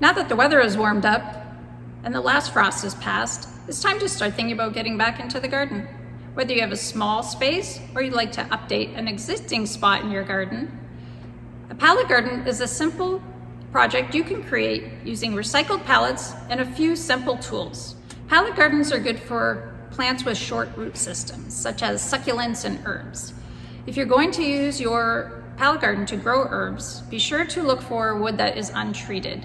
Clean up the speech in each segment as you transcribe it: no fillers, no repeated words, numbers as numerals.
Now that the weather has warmed up and the last frost has passed, it's time to start thinking about getting back into the garden. Whether you have a small space or you'd like to update an existing spot in your garden, a pallet garden is a simple project you can create using recycled pallets and a few simple tools. Pallet gardens are good for plants with short root systems, such as succulents and herbs. If you're going to use your pallet garden to grow herbs, be sure to look for wood that is untreated.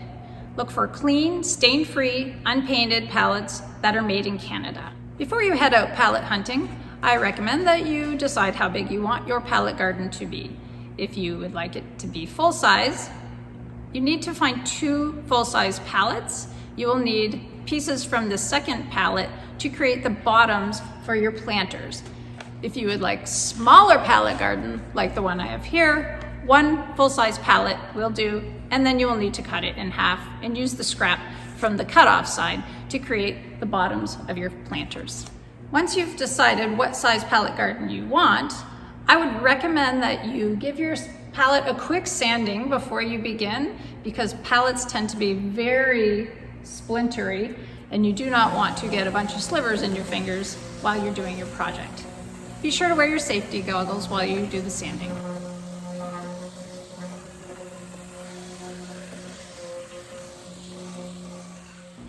Look for clean, stain-free, unpainted pallets that are made in Canada. Before you head out pallet hunting, I recommend that you decide how big you want your pallet garden to be. If you would like it to be full size, you need to find 2 full-size pallets. You will need pieces from the second pallet to create the bottoms for your planters. If you would like smaller pallet garden, like the one I have here, 1 full-size pallet will do, and then you will need to cut it in half and use the scrap from the cut-off side to create the bottoms of your planters. Once you've decided what size pallet garden you want, I would recommend that you give your pallet a quick sanding before you begin, because pallets tend to be very splintery and you do not want to get a bunch of slivers in your fingers while you're doing your project. Be sure to wear your safety goggles while you do the sanding.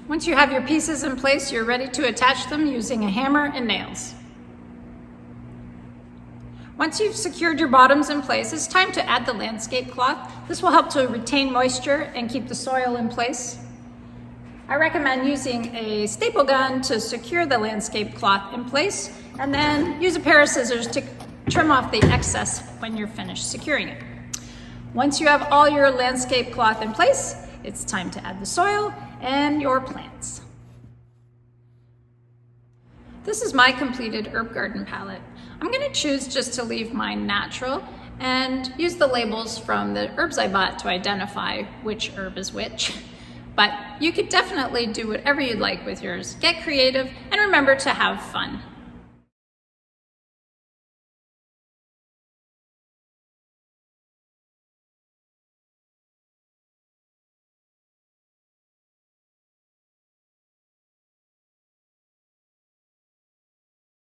Once you have your pieces in place, you're ready to attach them using a hammer and nails. Once you've secured your bottoms in place, it's time to add the landscape cloth. This will help to retain moisture and keep the soil in place. I recommend using a staple gun to secure the landscape cloth in place, and then use a pair of scissors to trim off the excess when you're finished securing it. Once you have all your landscape cloth in place, it's time to add the soil and your plants. This is my completed herb garden palette. I'm going to choose just to leave mine natural and use the labels from the herbs I bought to identify which herb is which. But you could definitely do whatever you'd like with yours. Get creative and remember to have fun.